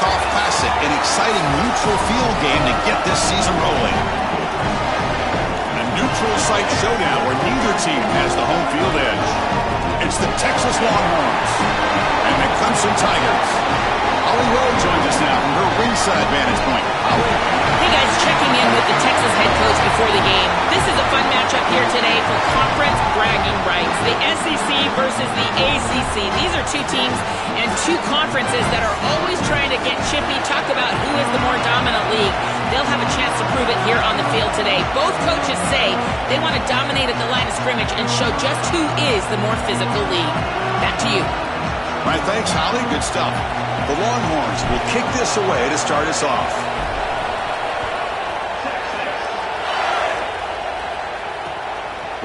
Walk-Off Classic, an exciting neutral field game to get this season rolling. A neutral site showdown where neither team has the home field edge. It's the Texas Longhorns and the Clemson Tigers. Holly Rowe joins us now from her ringside vantage point. Holly? Hey guys, checking in with the Texas head coach before the game. This is a fun matchup here today for conference bragging rights. The SEC versus the ACC. These are two teams and two conferences that are always trying to get chippy, talk about who is the more dominant league. They'll have a chance to prove it here on the field today. Both coaches say they want to dominate at the line of scrimmage and show just who is the more physical league. Back to you. All right, thanks, Holly. Good stuff. The Longhorns will kick this away to start us off.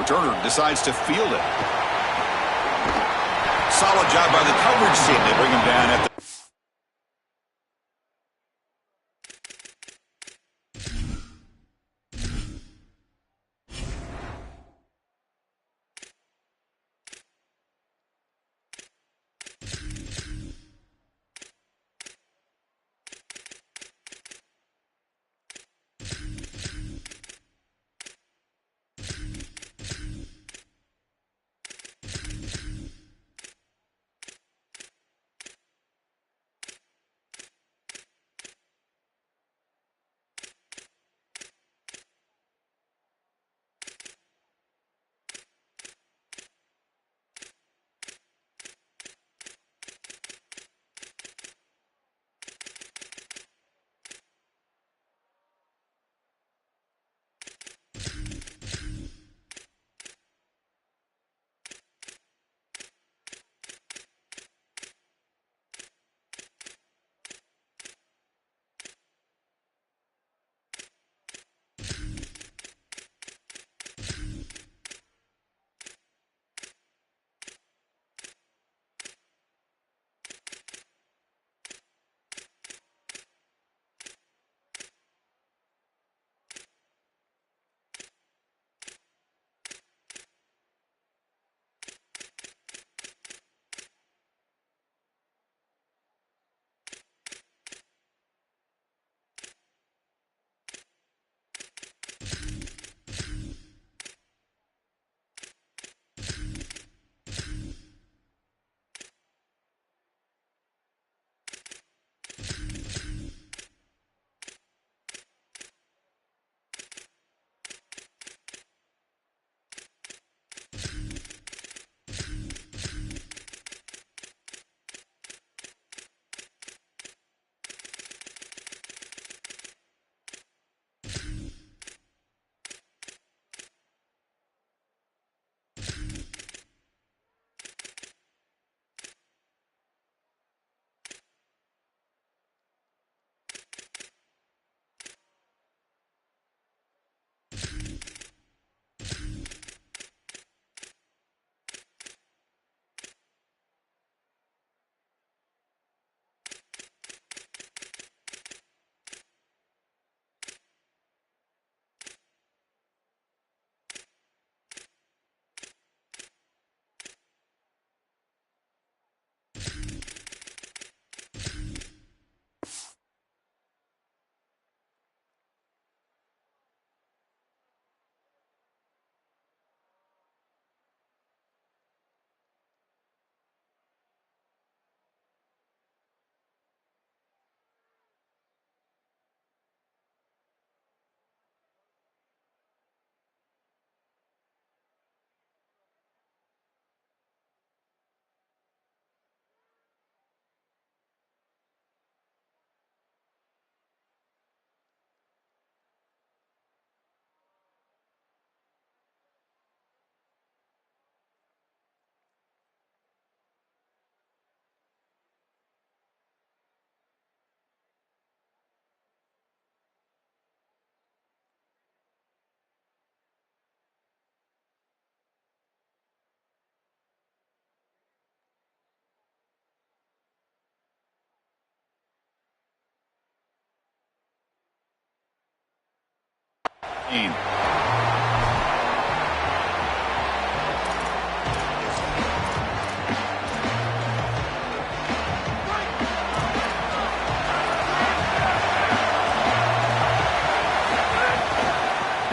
Returner decides to field it. Solid job by the coverage team. They bring him down at the...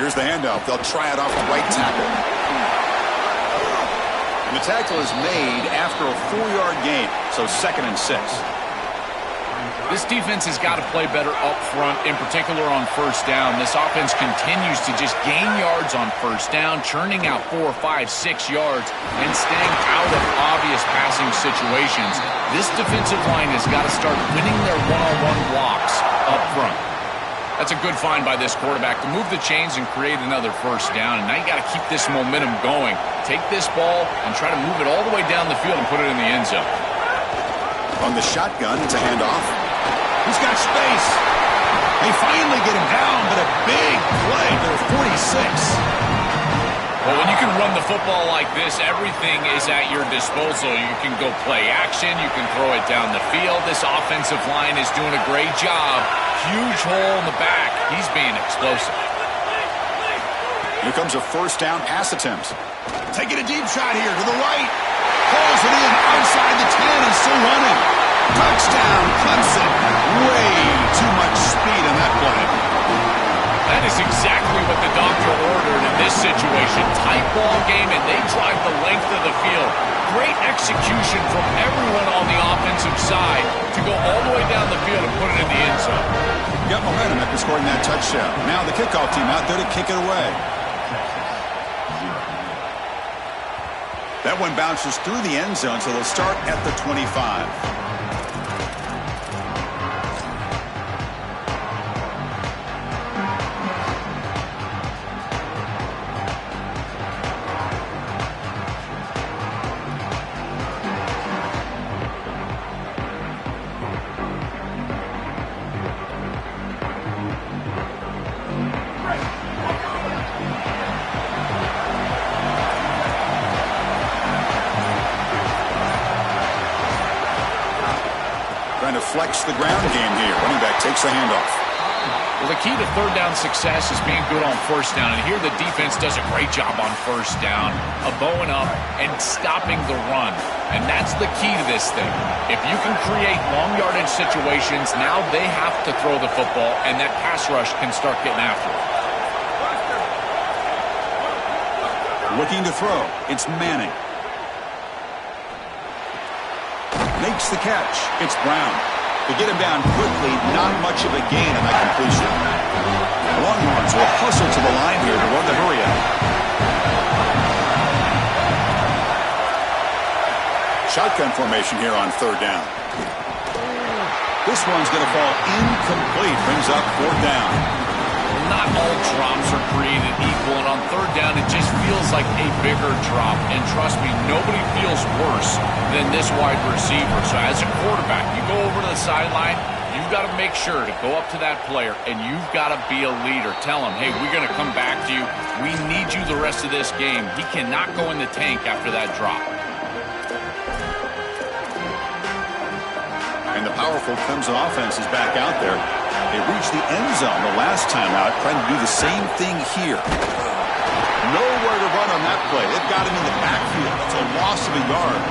Here's the handoff. They'll try it off the right tackle. And the tackle is made after a 4-yard gain, so 2nd and 6. This defense has got to play better up front, in particular on first down. This offense continues to just gain yards on first down, churning out 4, 5, 6 yards, and staying out of obvious passing situations. This defensive line has got to start winning their one-on-one blocks up front. That's a good find by this quarterback to move the chains and create another first down. And now you got to keep this momentum going. Take this ball and try to move it all the way down the field and put it in the end zone. On the shotgun, it's a handoff. He's got space. They finally get him down, but a big play to the 46. Well, when you can run the football like this, everything is at your disposal. You can go play action. You can throw it down the field. This offensive line is doing a great job. Huge hole in the back. He's being explosive. Here comes a first down pass attempt. Taking a deep shot here to the right. Pulls it in outside the 10 and still running. Touchdown, Clemson. Way too much speed in that play. That is exactly what the doctor ordered in this situation. Tight ball game, and they drive the length of the field. Great execution from everyone on the offensive side to go all the way down the field and put it in the end zone. Got momentum after scoring that touchdown. Now the kickoff team out there to kick it away. That one bounces through the end zone, so they'll start at the 25. Trying to flex the ground game here. Running back takes the handoff. Well, the key to third down success is being good on first down. And here the defense does a great job on first down of bowing up and stopping the run. And that's the key to this thing. If you can create long yardage situations, now they have to throw the football, and that pass rush can start getting after it. Looking to throw. It's Manning. Makes the catch. It's Brown. To get him down quickly, not much of a gain on that completion. The Longhorns will hustle to the line here to run the hurry out. Shotgun formation here on third down. This one's going to fall incomplete. Brings up fourth down. Not all drops are created equal, and on third down it just feels like a bigger drop. And trust me, nobody feels worse than this wide receiver. So as a quarterback, you go over to the sideline, you've got to make sure to go up to that player, and you've got to be a leader. Tell him, hey, we're going to come back to you. We need you the rest of this game. He cannot go in the tank after that drop. And the powerful Clemson offense is back out there. They reached the end zone the last time out, trying to do the same thing here. Nowhere to run on that play. They've got him in the backfield. It's a loss of a yard.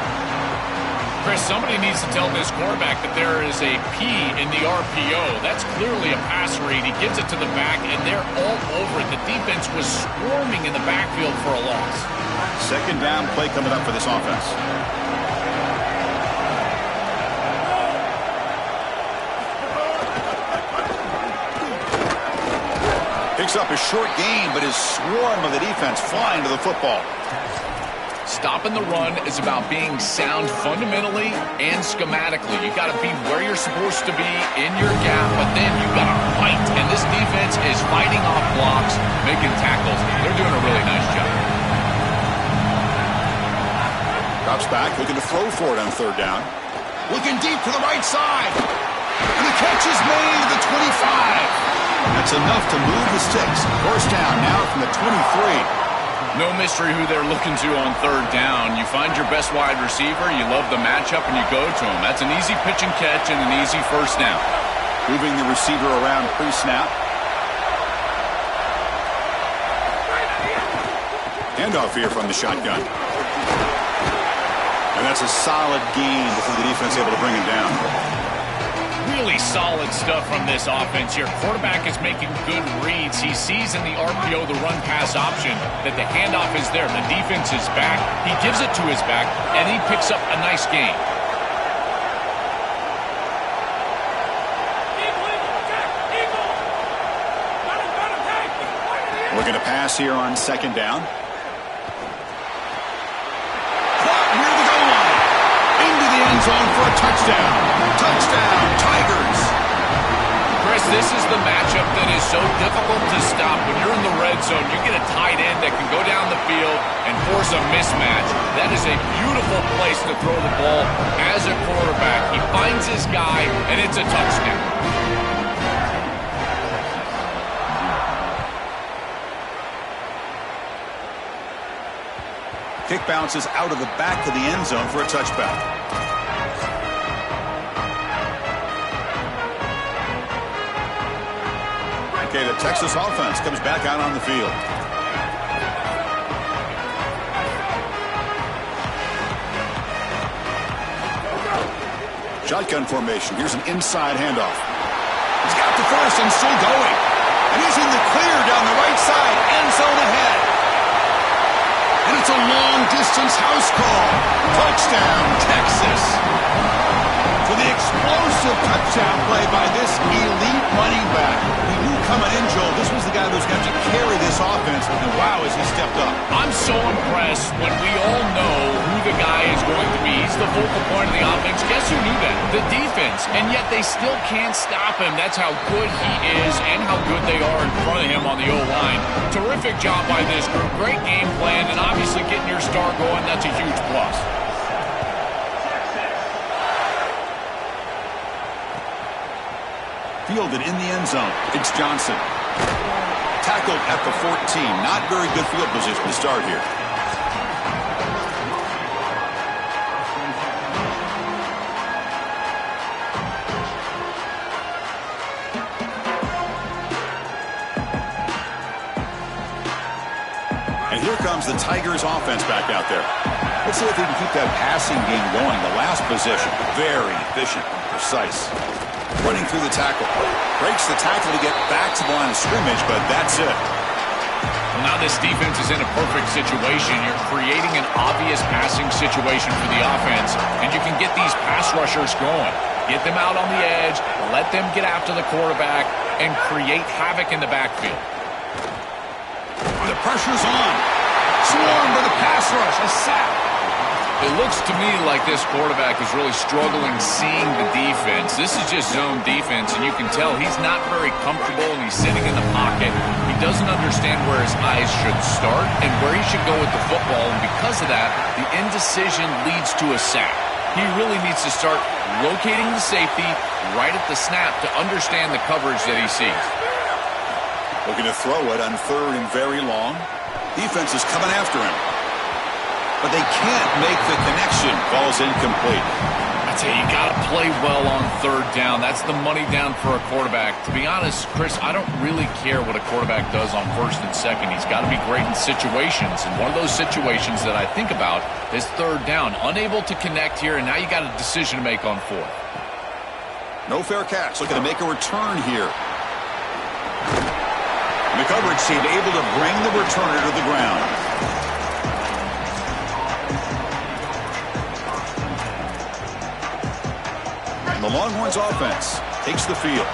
Chris, somebody needs to tell this quarterback that there is a P in the RPO. That's clearly a pass read. He gives it to the back, and they're all over it. The defense was swarming in the backfield for a loss. Second down play coming up for this offense. Picks up a short gain, but his swarm of the defense flying to the football. Stopping the run is about being sound fundamentally and schematically. You got to be where you're supposed to be in your gap, but then you got to fight. And this defense is fighting off blocks, making tackles. They're doing a really nice job. Drops back, looking to throw for it on third down. Looking deep to the right side. And the catch is made at the 25. That's enough to move the sticks. First down now from the 23. No mystery who they're looking to on third down. You find your best wide receiver, you love the matchup, and you go to him. That's an easy pitch and catch and an easy first down. Moving the receiver around pre-snap. Handoff here from the shotgun. And that's a solid gain before the defense able to bring him down. Really solid stuff from this offense here. Quarterback is making good reads. He sees in the RPO, the run-pass option, that the handoff is there. The defense is back. He gives it to his back, and he picks up a nice gain. Looking to pass here on second down. Caught near the goal line. Into the end zone for a touchdown. Touchdown, Tigers. Chris, this is the matchup that is so difficult to stop. When you're in the red zone, you get a tight end that can go down the field and force a mismatch. That is a beautiful place to throw the ball as a quarterback. He finds his guy, and it's a touchdown. Kick bounces out of the back of the end zone for a touchback. Okay, the Texas offense comes back out on the field. Shotgun formation. Here's an inside handoff. He's got the first and still going. And he's in the clear down the right side. End zone ahead. And it's a long-distance house call. Touchdown, Texas. For the explosive touchdown play by this elite running back. We knew coming in, Joel, this was the guy who was going to carry this offense. And wow, has he stepped up. I'm so impressed when we all know who the guy is going to be. He's the focal point of the offense. Guess who knew that? The defense. And yet they still can't stop him. That's how good he is and how good they are in front of him on the O-line. Terrific job by this group. Great game plan. And obviously getting your star going, that's a huge plus. Fielded in the end zone. It's Johnson. Tackled at the 14. Not very good field position to start here. And here comes the Tigers offense back out there. Let's see if they can keep that passing game going. The last possession, very efficient and precise. Running through the tackle. Breaks the tackle to get back to the line of scrimmage, but that's it. Well, now this defense is in a perfect situation. You're creating an obvious passing situation for the offense, and you can get these pass rushers going. Get them out on the edge, let them get after the quarterback, and create havoc in the backfield. The pressure's on. Swarmed by the pass rush. A sack. It looks to me like this quarterback is really struggling seeing the defense. This is just zone defense, and you can tell he's not very comfortable, and he's sitting in the pocket. He doesn't understand where his eyes should start and where he should go with the football, and because of that, the indecision leads to a sack. He really needs to start locating the safety right at the snap to understand the coverage that he sees. Looking to throw it on third and very long. Defense is coming after him. But they can't make the connection. Ball's incomplete. I tell you, you got to play well on third down. That's the money down for a quarterback. To be honest, Chris, I don't really care what a quarterback does on first and second. He's got to be great in situations. And one of those situations that I think about is third down. Unable to connect here, and now you got a decision to make on fourth. No fair catch. Looking to make a return here. And the coverage team able to bring the returner to the ground. And the Longhorns offense takes the field.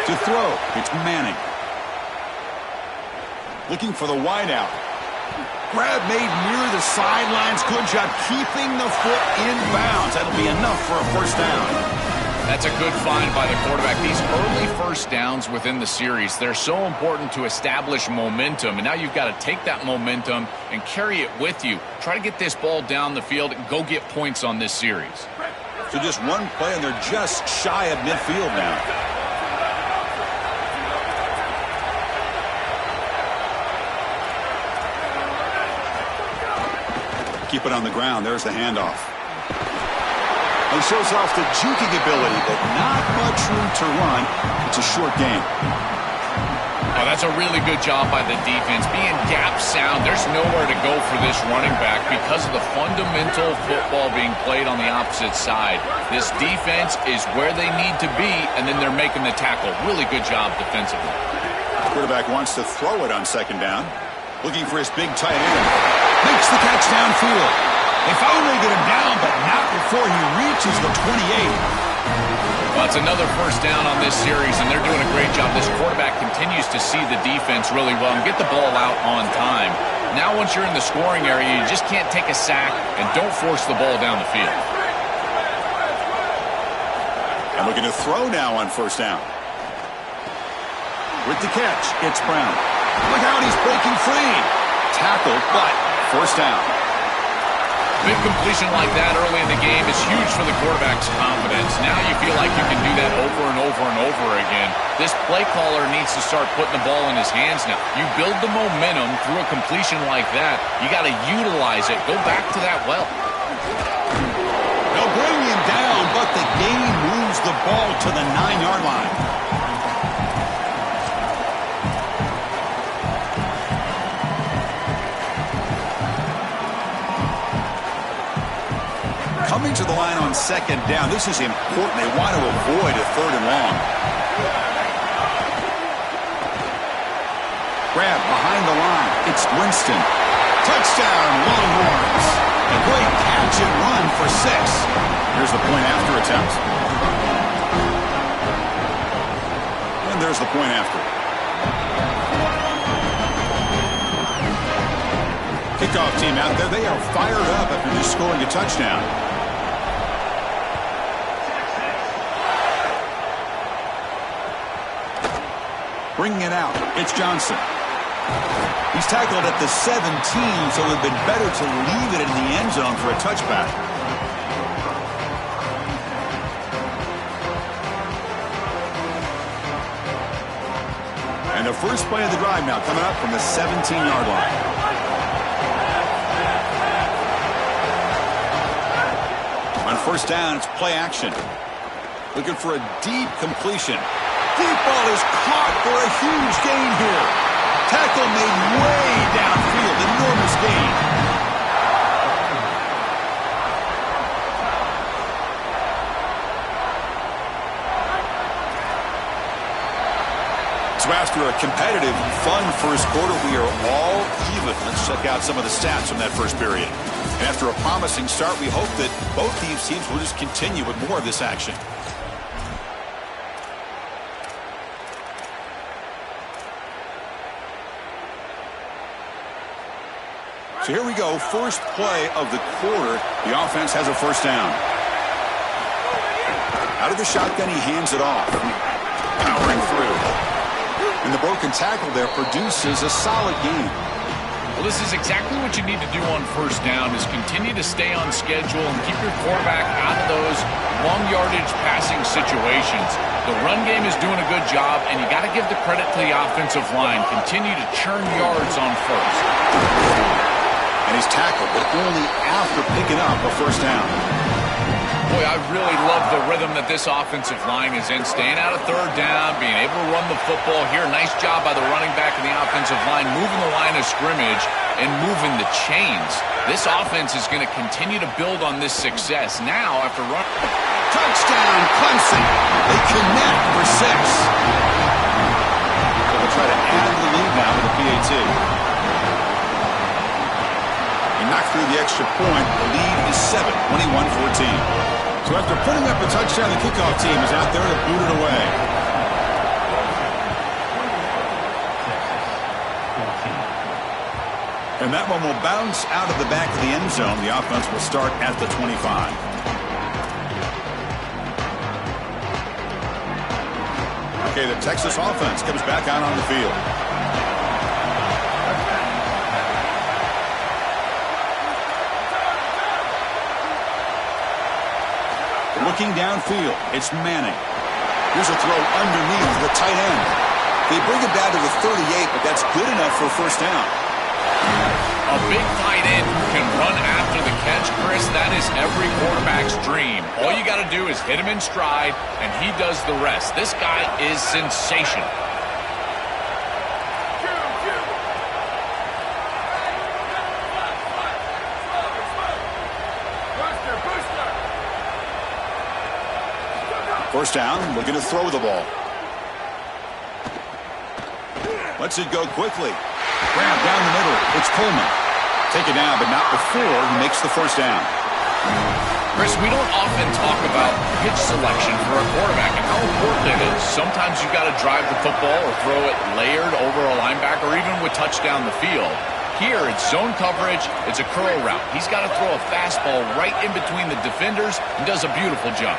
To throw, it's Manning. Looking for the wideout. Grab made near the sidelines. Good job keeping the foot in bounds. That'll be enough for a first down. That's a good find by the quarterback. These early first downs within the series, they're so important to establish momentum. And now you've got to take that momentum and carry it with you. Try to get this ball down the field and go get points on this series. So just one play, and they're just shy of midfield now. Keep it on the ground. There's the handoff. He shows off the juking ability, but not much room to run. It's a short game. Oh, that's a really good job by the defense. Being gap sound, there's nowhere to go for this running back because of the fundamental football being played on the opposite side. This defense is where they need to be, and then they're making the tackle. Really good job defensively. The quarterback wants to throw it on second down. Looking for his big tight end. Makes the catch downfield. They finally get him down, but not before he reaches the 28. Well, it's another first down on this series, and they're doing a great job. This quarterback continues to see the defense really well and get the ball out on time. Now, once you're in the scoring area, you just can't take a sack and don't force the ball down the field. And looking to throw now on first down. With the catch, it's Brown. Look out, he's breaking free. Tackled, but first down. Big completion like that early in the game is huge for the quarterback's confidence. Now you feel like you can do that over and over and over again. This play caller needs to start putting the ball in his hands now. You build the momentum through a completion like that. You got to utilize it. Go back to that well. They'll bring him down, but the game moves the ball to the 9-yard line. Coming to the line on second down. This is important. They want to avoid a third and long. Grab behind the line. It's Winston. Touchdown, Longhorns. A great catch and run for 6. Here's the point after attempt. And there's the point after. Kickoff team out there. They are fired up after just scoring a touchdown. Bringing it out, it's Johnson. He's tackled at the 17, so it would have been better to leave it in the end zone for a touchback. And the first play of the drive now coming up from the 17-yard line. On first down, it's play action. Looking for a deep completion. Deep ball is caught for a huge gain here. Tackle made way downfield. Enormous gain. So after a competitive, fun first quarter, we are all even. Let's check out some of the stats from that first period. And after a promising start, we hope that both these teams will just continue with more of this action. So here we go, first play of the quarter. The offense has a first down. Out of the shotgun, he hands it off. Powering through. And the broken tackle there produces a solid gain. Well, this is exactly what you need to do on first down is continue to stay on schedule and keep your quarterback out of those long yardage passing situations. The run game is doing a good job, and you got to give the credit to the offensive line. Continue to churn yards on first. And he's tackled, but only after picking up a first down. Boy, I really love the rhythm that this offensive line is in. Staying out of third down, being able to run the football here. Nice job by the running back and the offensive line, moving the line of scrimmage and moving the chains. This offense is going to continue to build on this success. Now, after run... Touchdown, Clemson. They connect for 6. So they'll try to add the lead now with the PAT. Knocked through the extra point. The lead is 7, 21-14. So after putting up a touchdown, the kickoff team is out there to boot it away. And that one will bounce out of the back of the end zone. The offense will start at the 25. Okay, the Texas offense comes back out on the field. Looking downfield, it's Manning. Here's a throw underneath the tight end. They bring it down to the 38, but that's good enough for a first down. A big tight end who can run after the catch, Chris, that is every quarterback's dream. All you got to do is hit him in stride, and he does the rest. This guy is sensational. First down, looking to throw the ball. Lets it go quickly. Grab down the middle. It's Coleman. Take it down, but not before he makes the first down. Chris, we don't often talk about pitch selection for a quarterback and how important it is. Sometimes you've got to drive the football or throw it layered over a linebacker or even with touch down the field. Here, it's zone coverage. It's a curl route. He's got to throw a fastball right in between the defenders and does a beautiful job.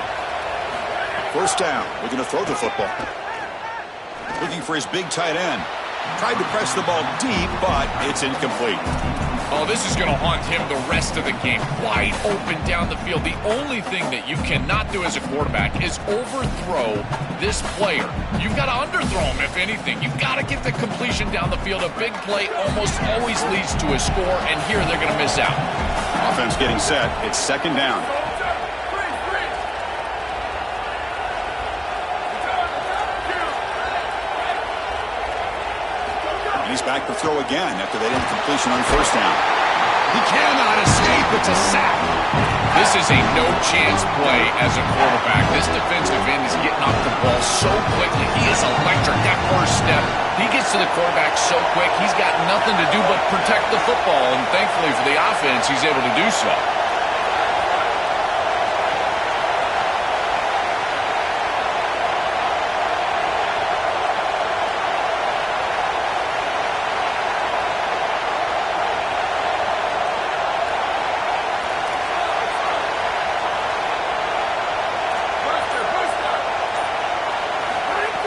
First down. Looking to throw the football. Looking for his big tight end. Tried to press the ball deep, but it's incomplete. Oh, this is going to haunt him the rest of the game. Wide open down the field. The only thing that you cannot do as a quarterback is overthrow this player. You've got to underthrow him, if anything. You've got to get the completion down the field. A big play almost always leads to a score, and here they're going to miss out. Offense getting set. It's second down. He's back to throw again after that incompletion on first down. He cannot escape. It's a sack. This is a no-chance play as a quarterback. This defensive end is getting off the ball so quickly. He is electric. That first step, he gets to the quarterback so quick, he's got nothing to do but protect the football. And thankfully for the offense, he's able to do so.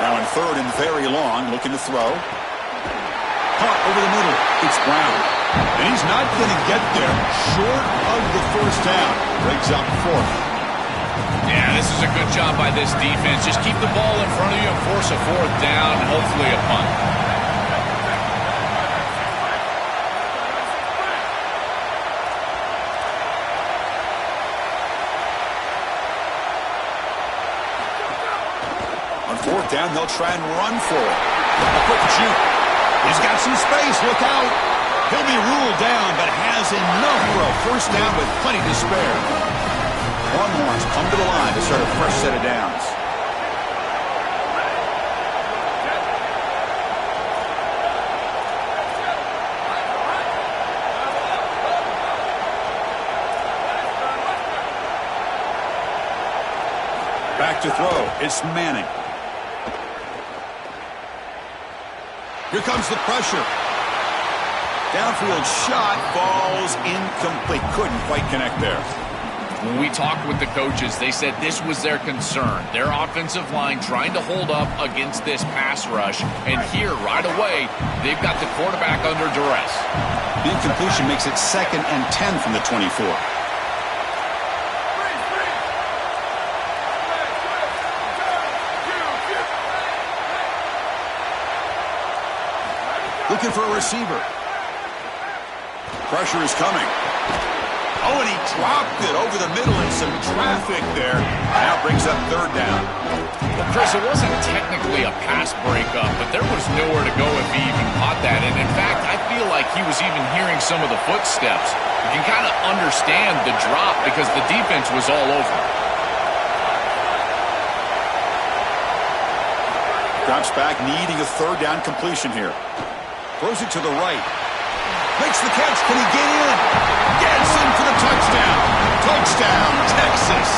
Now in third and very long, looking to throw. Caught over the middle. It's Brown. And he's not going to get there short of the first down. Breaks up fourth. Yeah, this is a good job by this defense. Just keep the ball in front of you and force a fourth down and hopefully a punt. Fourth down, they'll try and run for it. A quick juke. He's got some space. Look out. He'll be ruled down, but has enough for a first down with plenty to spare. Longhorns come to the line to start a fresh set of downs. Back to throw. It's Manning. Here comes the pressure. Downfield shot falls incomplete. Couldn't quite connect there. When we talked with the coaches, they said this was their concern. Their offensive line trying to hold up against this pass rush. And here, right away, they've got the quarterback under duress. The incompletion makes it 2nd and 10 from the 24. Looking for a receiver. Pressure is coming. Oh, and he dropped it over the middle in some traffic there. Now brings up third down. Well, Chris, it wasn't technically a pass breakup, but there was nowhere to go if he even caught that. And in fact, I feel like he was even hearing some of the footsteps. You can kind of understand the drop because the defense was all over. Drops back, needing a third down completion here. Throws it to the right. Makes the catch. Can he get in? Gets in for the touchdown. Touchdown, Texas.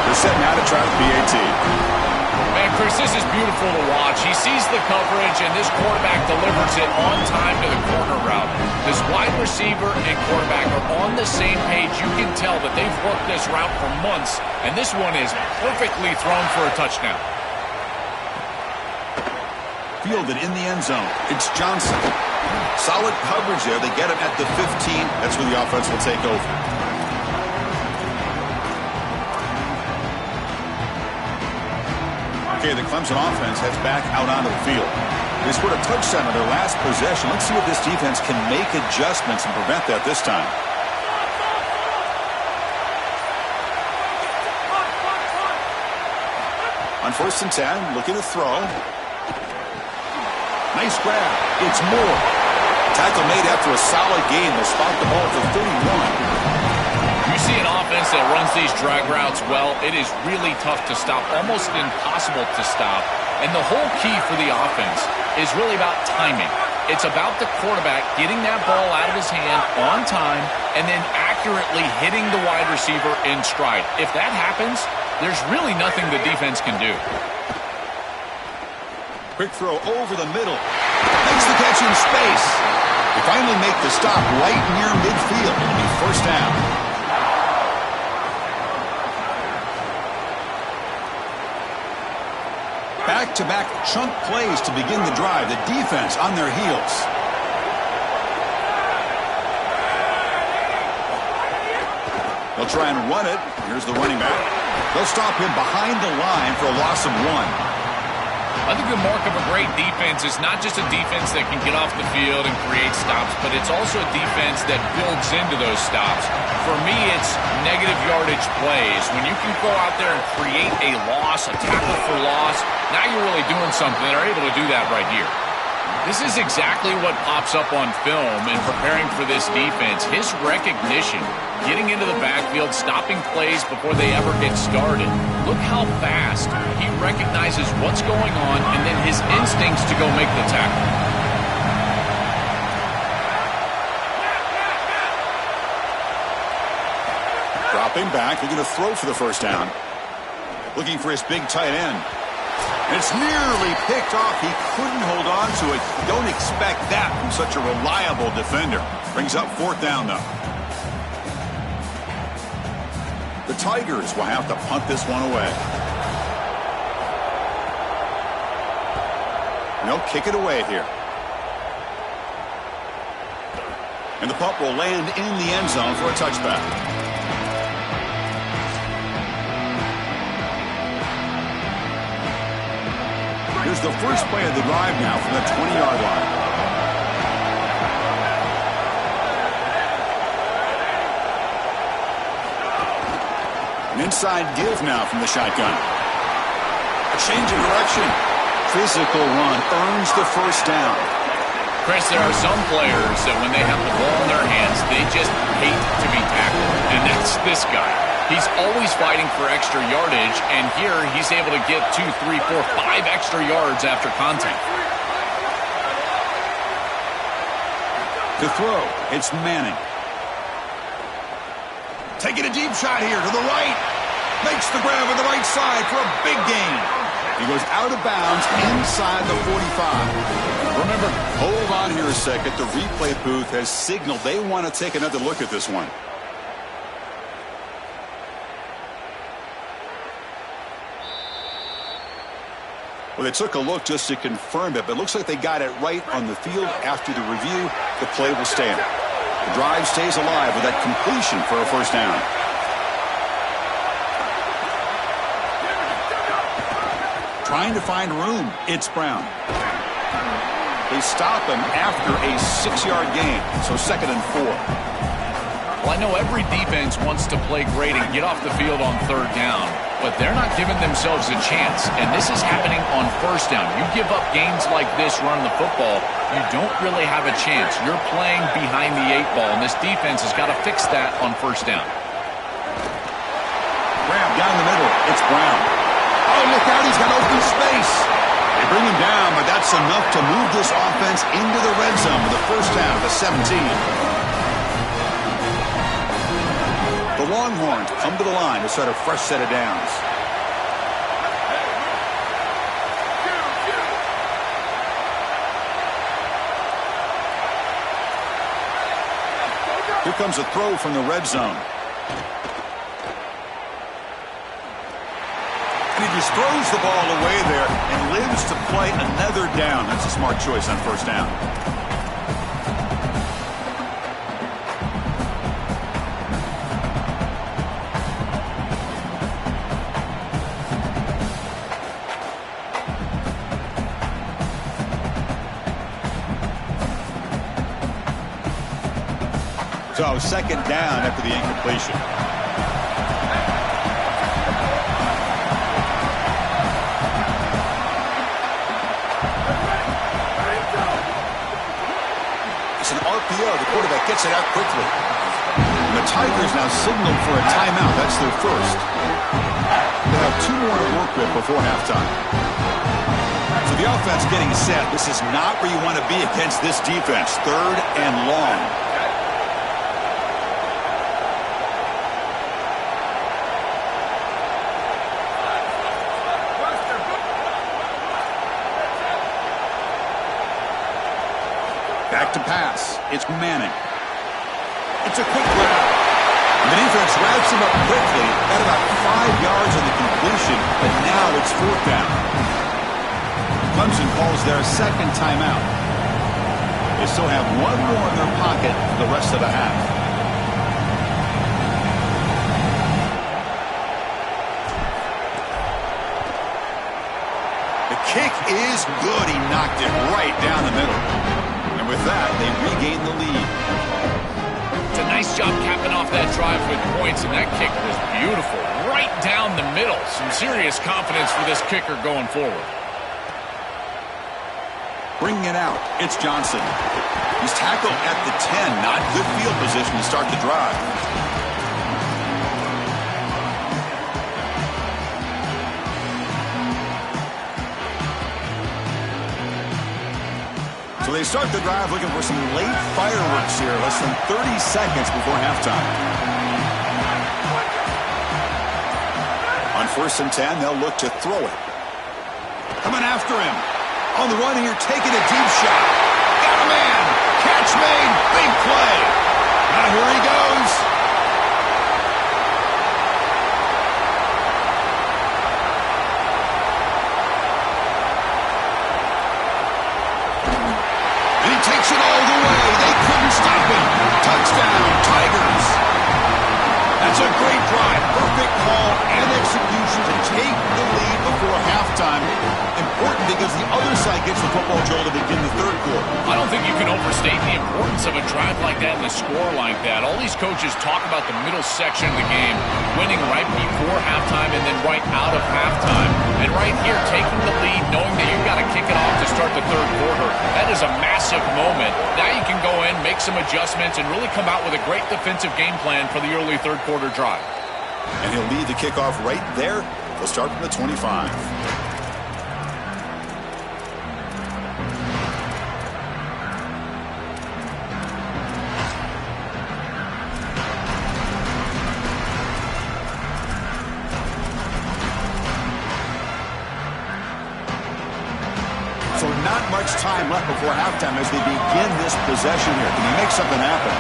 They're setting out to try the PAT. Man, Chris, this is beautiful to watch. He sees the coverage, and this quarterback delivers it on time to the corner route. This wide receiver and quarterback are on the same page. You can tell that they've worked this route for months, and this one is perfectly thrown for a touchdown. Fielded in the end zone. It's Johnson. Solid coverage there. They get him at the 15. That's where the offense will take over. Okay, the Clemson offense heads back out onto the field. They scored a touchdown on their last possession. Let's see if this defense can make adjustments and prevent that this time. On 1st and 10, looking to throw. Nice grab. It's Moore. Tackle made after a solid gain. They'll spot the ball for 31. You see an offense that runs these drag routes well, it is really tough to stop, almost impossible to stop. And the whole key for the offense is really about timing. It's about the quarterback getting that ball out of his hand on time and then accurately hitting the wide receiver in stride. If that happens, there's really nothing the defense can do. Quick throw over the middle. Makes the catch in space. They finally make the stop right near midfield. It'll be first down. Back-to-back chunk plays to begin the drive. The defense on their heels. They'll try and run it. Here's the running back. They'll stop him behind the line for a loss of 1. I think the mark of a great defense is not just a defense that can get off the field and create stops, but it's also a defense that builds into those stops. For me, it's negative yardage plays. When you can go out there and create a loss, a tackle for loss, now you're really doing something. They're able to do that right here. This is exactly what pops up on film in preparing for this defense. His recognition, getting into the backfield, stopping plays before they ever get started. Look how fast he recognizes what's going on and then his instincts to go make the tackle. Dropping back, they're going to throw for the first down. Looking for his big tight end. It's nearly picked off. He couldn't hold on to it. Don't expect that from such a reliable defender. Brings up fourth down, though. The Tigers will have to punt this one away. And they'll kick it away here. And the punt will land in the end zone for a touchback. Here's the first play of the drive now from the 20-yard line. An inside give now from the shotgun. A change of direction. Physical run earns the first down. Chris, there are some players that when they have the ball in their hands, they just hate to be tackled. And that's this guy. He's always fighting for extra yardage, and here he's able to get 2, 3, 4, 5 extra yards after contact. To throw, it's Manning. Taking a deep shot here to the right. Makes the grab on the right side for a big gain. He goes out of bounds inside the 45. Remember, hold on here a second. The replay booth has signaled they want to take another look at this one. Well, they took a look just to confirm it, but it looks like they got it right on the field. After the review, the play will stand. The drive stays alive with that completion for a first down. Trying to find room. It's Brown. They stop him after a 6-yard gain, so 2nd and 4. Well, I know every defense wants to play great and get off the field on 3rd down, but they're not giving themselves a chance, and this is happening on 1st down. You give up gains like this running the football, you don't really have a chance. You're playing behind the 8 ball, and this defense has got to fix that on 1st down. Grab down the middle. It's Brown. Oh, look out. He's got open space. They bring him down, but that's enough to move this offense into the red zone with the first down at the 17. The Longhorns come to the line to start a fresh set of downs. Here comes a throw from the red zone. And he just throws the ball away there and lives to play another down. That's a smart choice on 1st down. So 2nd down after the incompletion. It's an RPO. The quarterback gets it out quickly. And the Tigers now signaled for a timeout. That's their first. They have 2 more to work with before halftime. So the offense getting set. This is not where you want to be against this defense. 3rd and long. Back to pass. It's Manning. It's a quick grab. And the defense wraps him up quickly at about 5 yards on the completion, but now it's 4th down. Clemson calls their second timeout. They still have 1 more in their pocket for the rest of the half. The kick is good. He knocked it right down the middle. And with that, they regain the lead. It's a nice job capping off that drive with points, and that kick was beautiful. Right down the middle. Some serious confidence for this kicker going forward. Bringing it out, it's Johnson. He's tackled at the 10. Not good field position to start the drive. So they start the drive looking for some late fireworks here. Less than 30 seconds before halftime. On 1st and 10, they'll look to throw it. Coming after him. On the run here, taking a deep shot. Got a man. Catch made. Big play. Now here he goes. And he takes it all the way. They couldn't stop him. Touchdown, Tigers. That's a great drive. Perfect call and execution to take the lead before halftime. Important because the other side gets the football, Joel, to begin the 3rd quarter. I don't think you can overstate the importance of a drive like that and a score like that. All these coaches talk about the middle section of the game, winning right before halftime and then right out of halftime. And right here, taking the lead, knowing that you've got to kick it off to start the 3rd quarter, that is a massive moment. Now you can go in, make some adjustments, and really come out with a great defensive game plan for the early 3rd quarter drive. And he'll lead the kickoff right there. They'll start from the 25. So not much time left before halftime as they begin this possession here. Can he make something happen?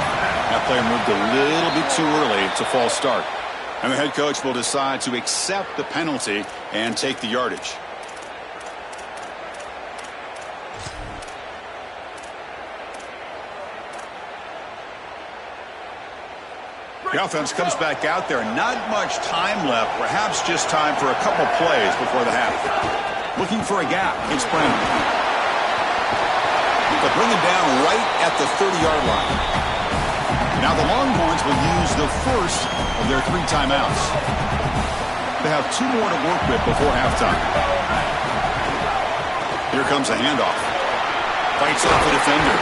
That player moved a little bit too early. It's a false start. And the head coach will decide to accept the penalty and take the yardage. The offense comes back out there. Not much time left. Perhaps just time for a couple plays before the half. Looking for a gap. It's Brown. They'll bring him down right at the 30-yard line. Now the Longhorns will use the first of their 3 timeouts. They have 2 more to work with before halftime. Here comes a handoff. Fights off the defender.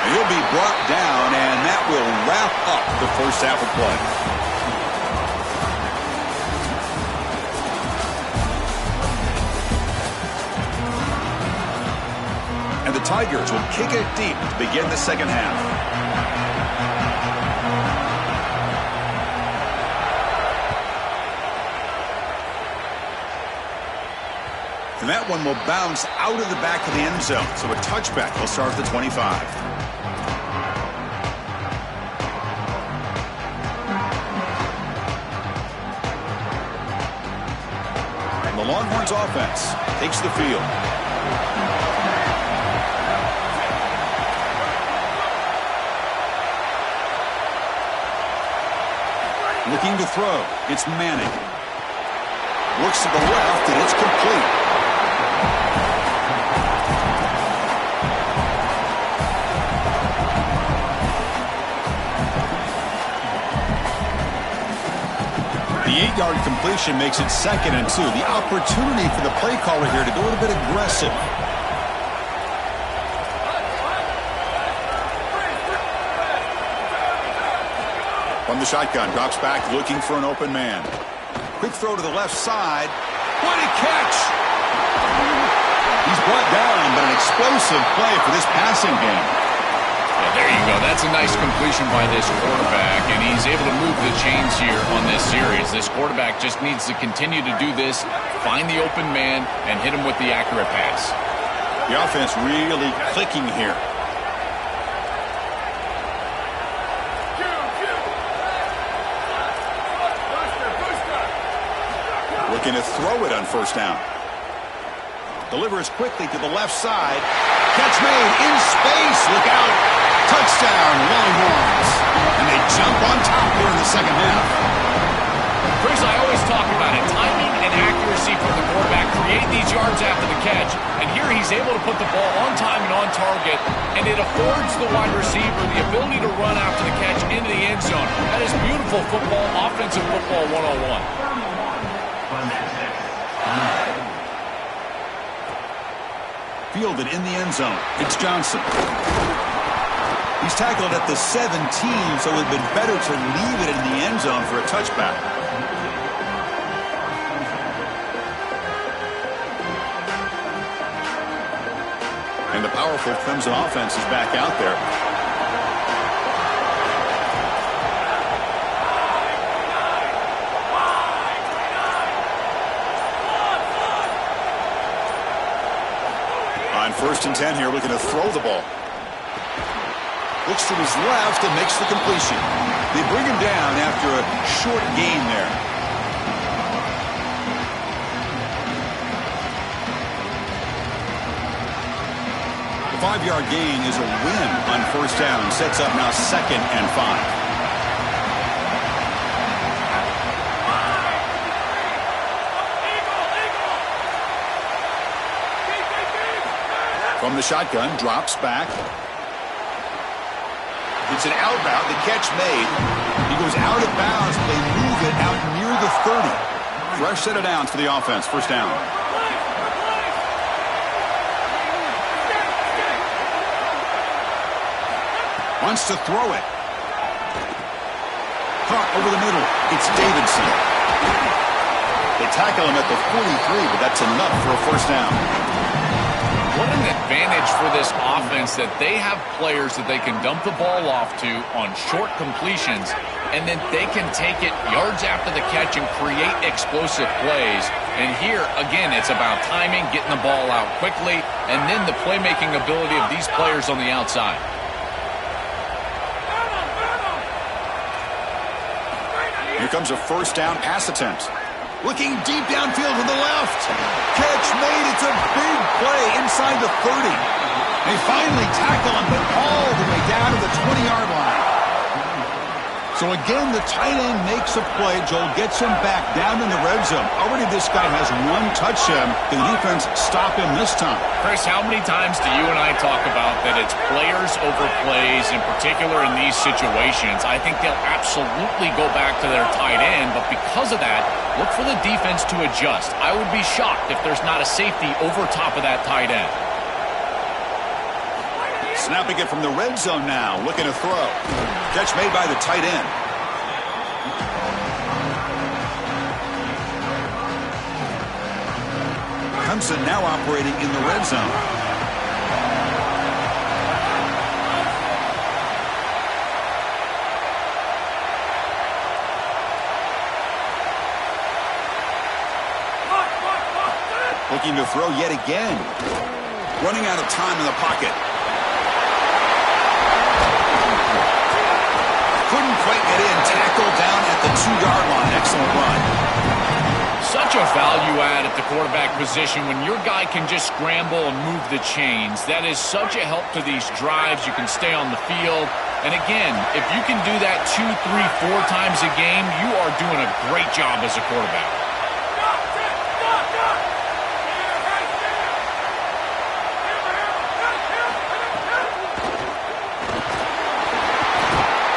And he'll be brought down, and that will wrap up the first half of play. And the Tigers will kick it deep to begin the second half. And that one will bounce out of the back of the end zone. So a touchback will start at the 25. And the Longhorns offense takes the field. Looking to throw. It's Manning. Looks to the left, and it's complete. The 8-yard completion makes it 2nd and 2. The opportunity for the play caller here to go a little bit aggressive. From the shotgun, drops back, looking for an open man. Quick throw to the left side. What a catch! He's brought down, but an explosive play for this passing game. Yeah, there you go. That's a nice completion by this quarterback, and he's able to move the chains here on this series. This quarterback just needs to continue to do this, find the open man, and hit him with the accurate pass. The offense really clicking here. Looking to throw it on first down. Delivers quickly to the left side. Catch made in space. Look out. Touchdown, Longhorns. And they jump on top here in the second half. Chris, I always talk about it. Timing and accuracy from the quarterback create these yards after the catch. And here he's able to put the ball on time and on target. And it affords the wide receiver the ability to run after the catch into the end zone. That is beautiful football, offensive football 101. Fielded in the end zone. It's Johnson. He's tackled at the 17, so it would have been better to leave it in the end zone for a touchback. And the powerful Clemson offense is back out there. On 1st and 10 here, looking to throw the ball. Looks to his left and makes the completion. They bring him down after a short gain there. The 5-yard gain is a win on first down. Sets up now 2nd and 5. From the shotgun, drops back. It's an outbound. The catch made. He goes out of bounds. They move it out near the 30. Fresh set of downs for the offense. First down. Wants to throw it. Caught over the middle. It's Davidson. They tackle him at the 43, but that's enough for a first down. What an advantage for this offense that they have players that they can dump the ball off to on short completions, and then they can take it yards after the catch and create explosive plays. And here, again, it's about timing, getting the ball out quickly, and then the playmaking ability of these players on the outside. Here comes a first down pass attempt. Looking deep downfield to the left. Catch made. It's a big play inside the 30. They finally tackle him, but all the way down to the 20-yard line. So again, the tight end makes a play. Joel gets him back down in the red zone. Already this guy has one touchdown. Can the defense stop him this time? Chris, how many times do you and I talk about that it's players over plays, in particular in these situations? I think they'll absolutely go back to their tight end, but because of that, look for the defense to adjust. I would be shocked if there's not a safety over top of that tight end. Snapping it from the red zone now, looking to throw. Catch made by the tight end. Clemson now operating in the red zone. Looking to throw yet again. Running out of time in the pocket. Couldn't quite get in. Tackle down at the 2-yard line. Excellent run. Such a value add at the quarterback position when your guy can just scramble and move the chains. That is such a help to these drives. You can stay on the field. And again, if you can do that 2, 3, 4 times a game, you are doing a great job as a quarterback.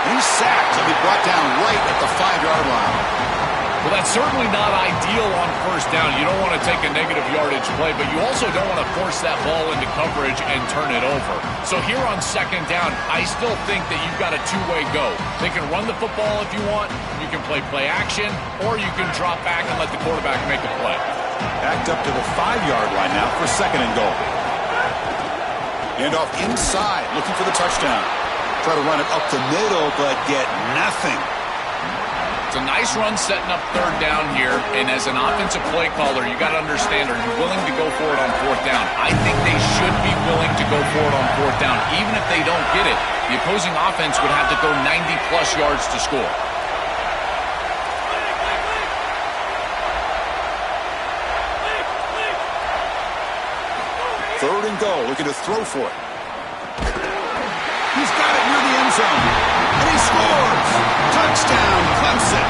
He's sacked. He'll be brought down right at the 5-yard line. Well, that's certainly not ideal on first down. You don't want to take a negative yardage play, but you also don't want to force that ball into coverage and turn it over. So here on second down, I still think that you've got a two-way go. They can run the football if you want. You can play action, or you can drop back and let the quarterback make a play. Backed up to the 5-yard line now for second and goal. Hand off inside, looking for the touchdown. Try to run it up the middle, but get nothing. It's a nice run setting up third down here, and as an offensive play caller, you got to understand, are you willing to go for it on fourth down? I think they should be willing to go for it on fourth down. Even if they don't get it, the opposing offense would have to go 90-plus yards to score. Third and goal, looking to throw for it. He's got it near the end zone, and he scores! Touchdown, Clemson!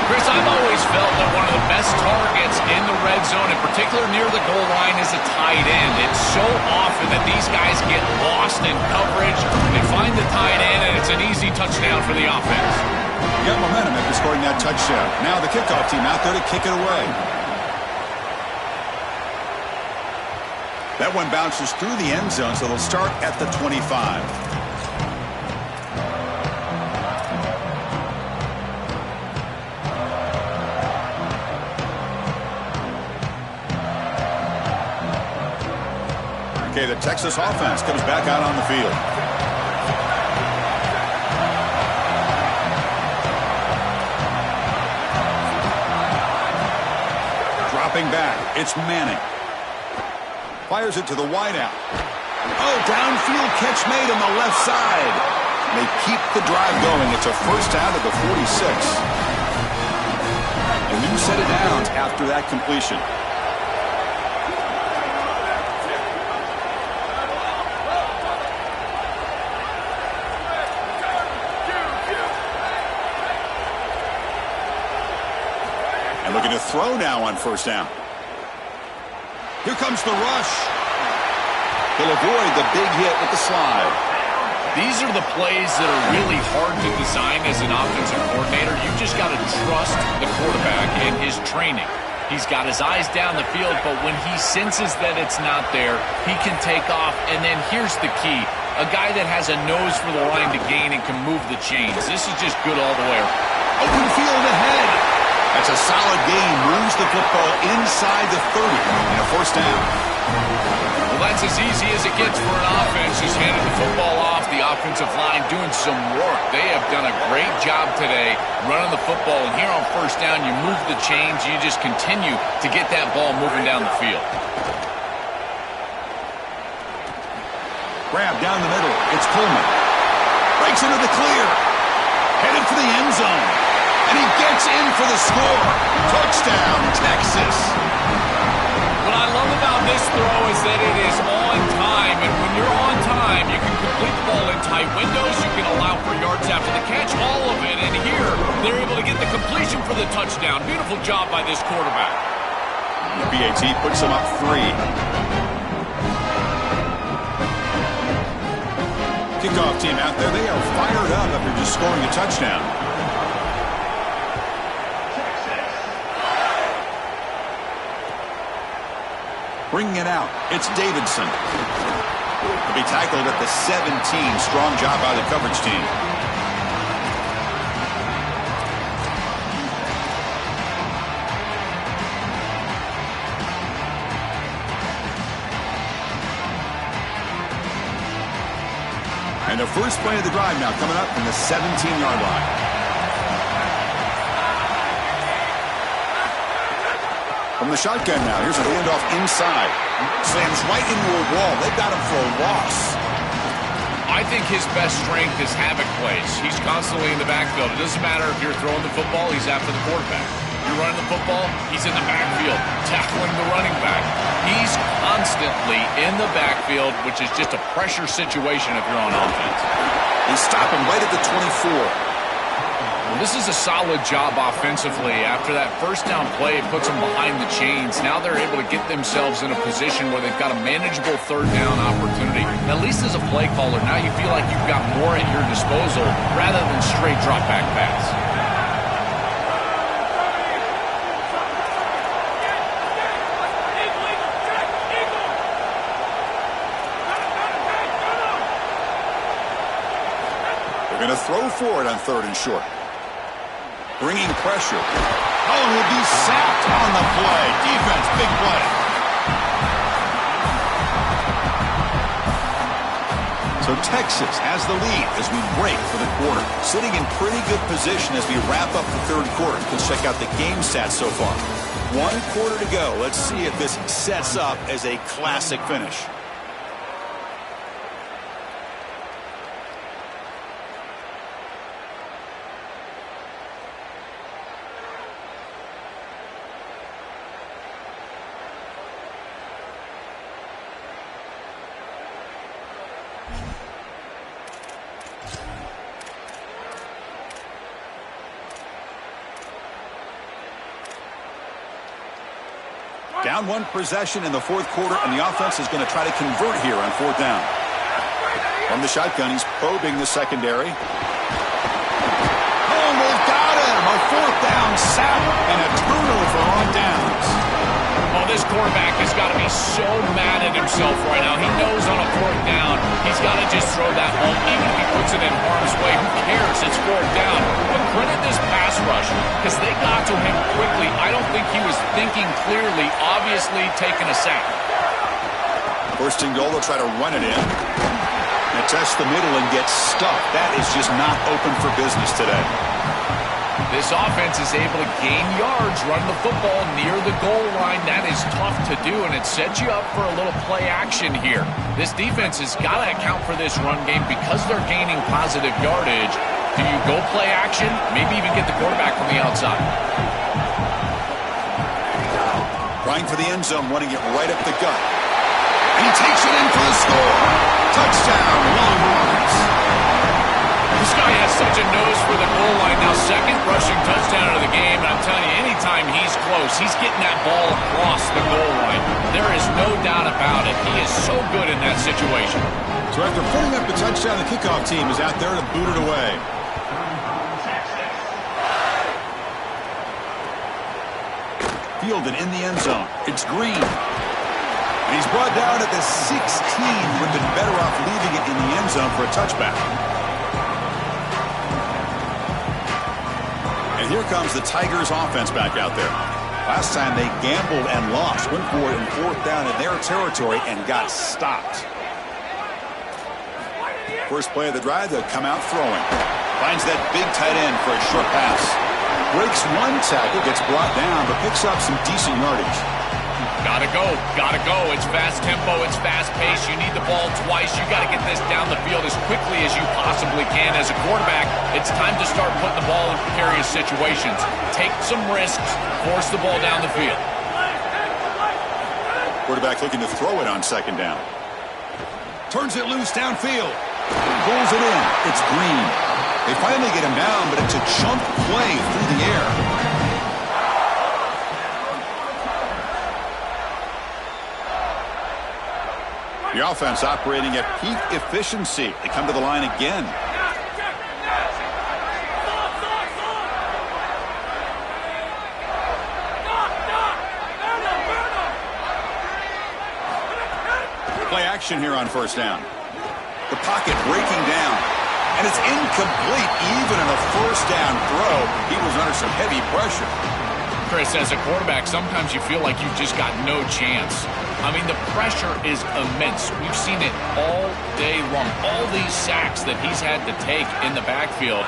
Chris, I've always felt that one of the best targets in the red zone, in particular near the goal line, is a tight end. It's so often that these guys get lost in coverage. They find the tight end, and it's an easy touchdown for the offense. You got momentum after scoring that touchdown. Now the kickoff team out there to kick it away. That one bounces through the end zone, so they'll start at the 25. Okay, the Texas offense comes back out on the field. Dropping back, it's Manning. Fires it to the wideout. Oh, downfield catch made on the left side. They keep the drive going. It's a first down at the 46. A new set of downs after that completion. And looking to throw now on first down. Here comes the rush. He'll avoid the big hit with the slide. These are the plays that are really hard to design as an offensive coordinator. You just got to trust the quarterback and his training. He's got his eyes down the field, but when he senses that it's not there, he can take off. And then here's the key. A guy that has a nose for the line to gain and can move the chains. This is just good all the way. Open field ahead. That's a solid gain. Moves the football inside the 30 and a first down. Well, that's as easy as it gets for an offense. Just handing the football off. The offensive line doing some work. They have done a great job today running the football. And here on first down, you move the chains. You just continue to get that ball moving down the field. Grab down the middle. It's Coleman. Breaks into the clear. Headed for the end zone. And he gets in for the score. Touchdown, Texas. What I love about this throw is that it is on time. And when you're on time, you can complete the ball in tight windows. You can allow for yards after the catch, all of it. And here, they're able to get the completion for the touchdown. Beautiful job by this quarterback. The PAT puts them up 3. Kickoff team out there, they are fired up after just scoring a touchdown. Bringing it out, it's Davidson. He'll be tackled at the 17. Strong job by the coverage team. And the first play of the drive now coming up from the 17-yard line. From the shotgun now, here's a handoff inside. Slams right into a wall. They've got him for a loss. I think his best strength is havoc plays. He's constantly in the backfield. It doesn't matter if you're throwing the football, he's after the quarterback. You're running the football, he's in the backfield, tackling the running back. He's constantly in the backfield, which is just a pressure situation if you're on offense. They stop him right at the 24. Well, this is a solid job offensively. After that first down play, it puts them behind the chains. Now they're able to get themselves in a position where they've got a manageable third down opportunity. At least as a play caller, now you feel like you've got more at your disposal rather than straight drop back pass. throw for it on 3rd and short. Bringing pressure. Oh, and he'll be sacked on the play. Defense, big play. So Texas has the lead as we break for the quarter. Sitting in pretty good position as we wrap up the 3rd quarter. Let's check out the game stats so far. 1 quarter to go. Let's see if this sets up as a classic finish. Down 1 possession in the 4th quarter, and the offense is going to try to convert here on 4th down. From the shotgun, he's probing the secondary. Oh, they've got him! A 4th down sack and a turnover on downs. Oh, this quarterback has got to be so mad at himself right now. He knows on a 4th down, he's got to just throw that home. Even if he puts it in harm's way, who cares? It's 4th down. But credit this pass rush, because they got to him quickly. I don't think he was thinking clearly, obviously taking a sack. 1st and goal, they'll try to run it in. And test the middle and get stuck. That is just not open for business today. This offense is able to gain yards, run the football near the goal line. That is tough to do, and it sets you up for a little play action here. This defense has got to account for this run game because they're gaining positive yardage. Do you go play action? Maybe even get the quarterback from the outside. Trying for the end zone, running it right up the gut. And he takes it in for the score. Touchdown, Longhorns. This guy has such a nose for the goal line. Now, 2nd rushing touchdown of the game. And I'm telling you, anytime he's close, he's getting that ball across the goal line. There is no doubt about it. He is so good in that situation. So after putting up the touchdown, the kickoff team is out there to boot it away. Fielded in the end zone. It's Green. And he's brought down at the 16. Would have been better off leaving it in the end zone for a touchback. And here comes the Tigers offense back out there. Last time they gambled and lost. Went for it in 4th down in their territory and got stopped. First play of the drive, they'll come out throwing. Finds that big tight end for a short pass. Breaks 1 tackle, gets brought down, but picks up some decent yardage. Gotta go. Gotta go. It's fast tempo. It's fast pace. You need the ball twice. You got to get this down the field as quickly as you possibly can. As a quarterback, it's time to start putting the ball in precarious situations. Take some risks. Force the ball down the field. Quarterback looking to throw it on 2nd down. Turns it loose downfield. Pulls it in. It's Green. They finally get him down, but it's a chunk play through the air. The offense operating at peak efficiency. They come to the line again. Play action here on 1st down. The pocket breaking down. And it's incomplete. Even in a 1st down throw, he was under some heavy pressure. Chris, as a quarterback, sometimes you feel like you've just got no chance. I mean, the pressure is immense. We've seen it all day long. All these sacks that he's had to take in the backfield.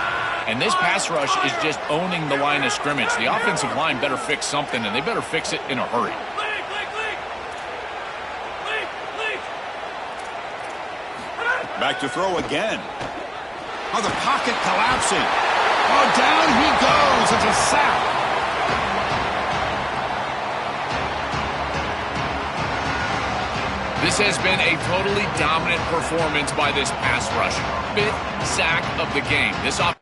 And this pass rush is just owning the line of scrimmage. The offensive line better fix something, and they better fix it in a hurry. Back to throw again. Oh, the pocket collapsing. Oh, down he goes. It's a sack. This has been a totally dominant performance by this pass rush. 5th sack of the game. This offense.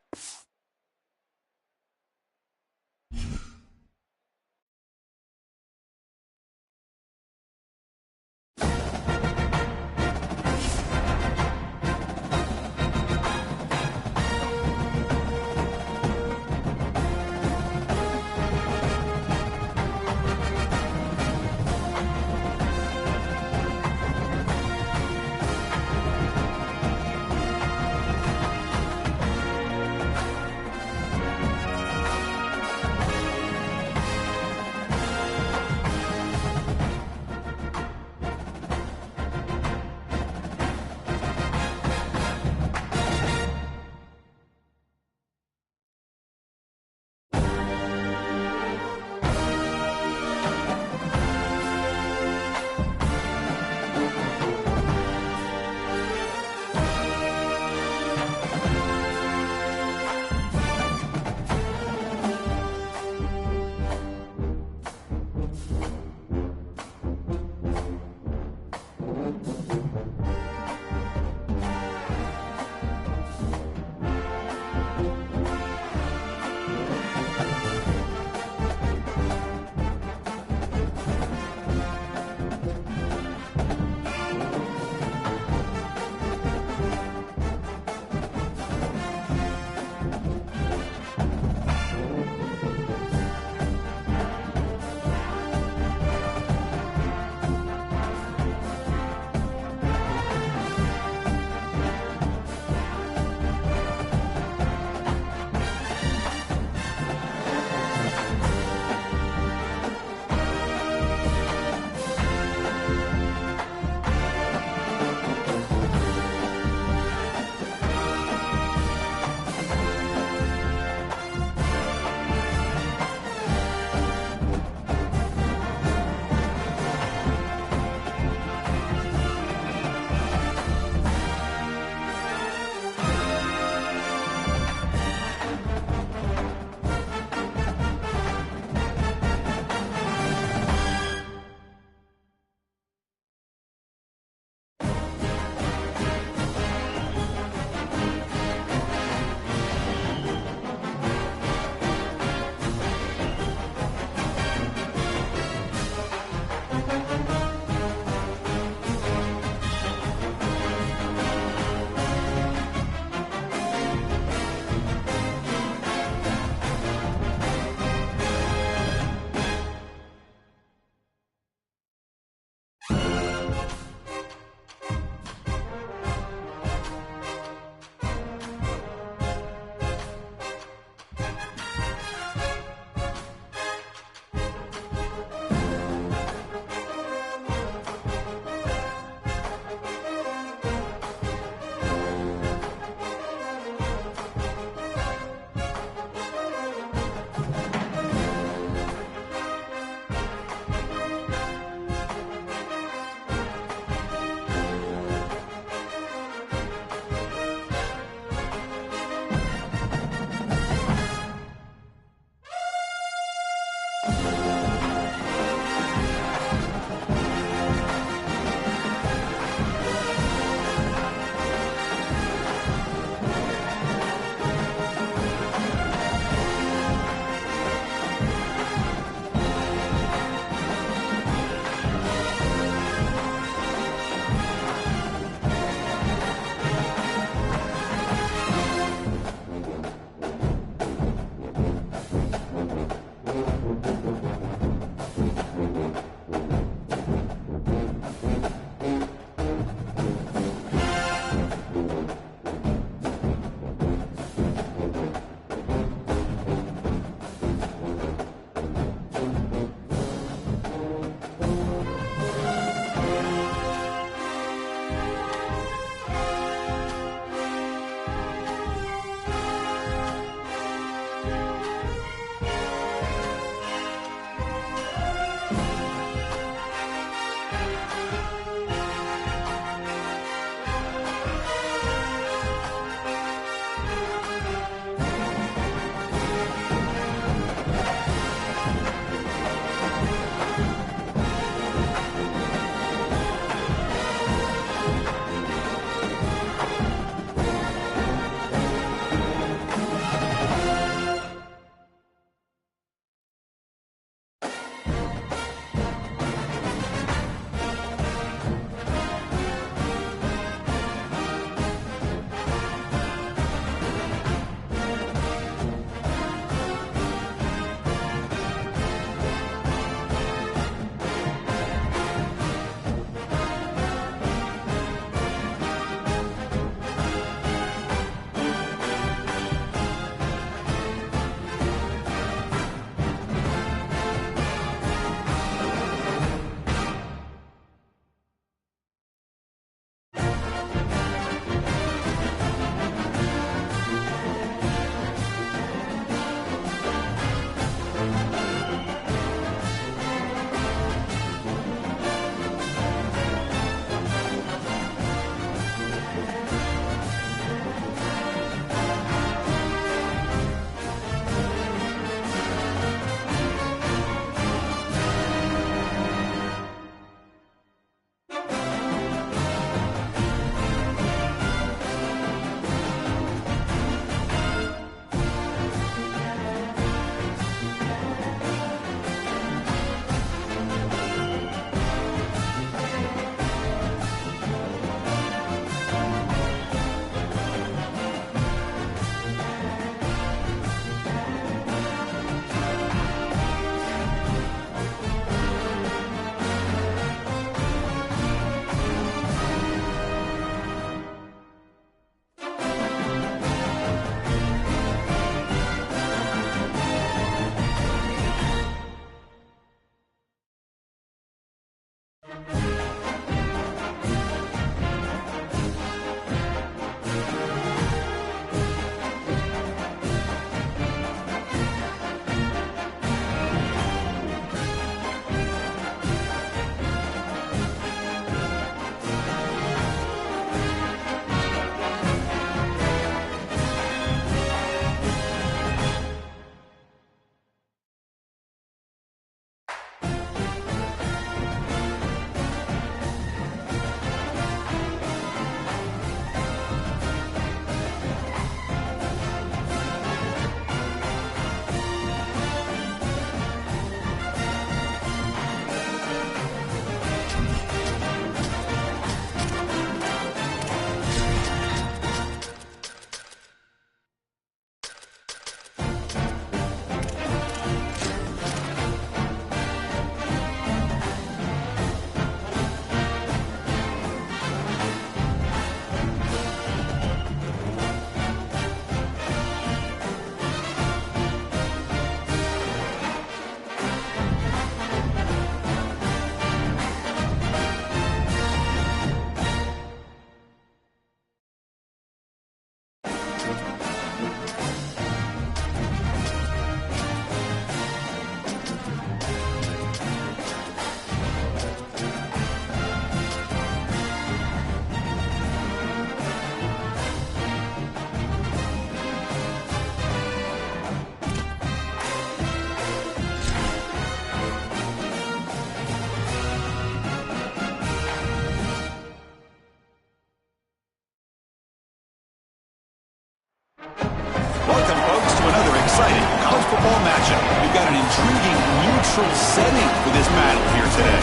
exciting college football matchup. We've got an intriguing neutral setting for this battle here today.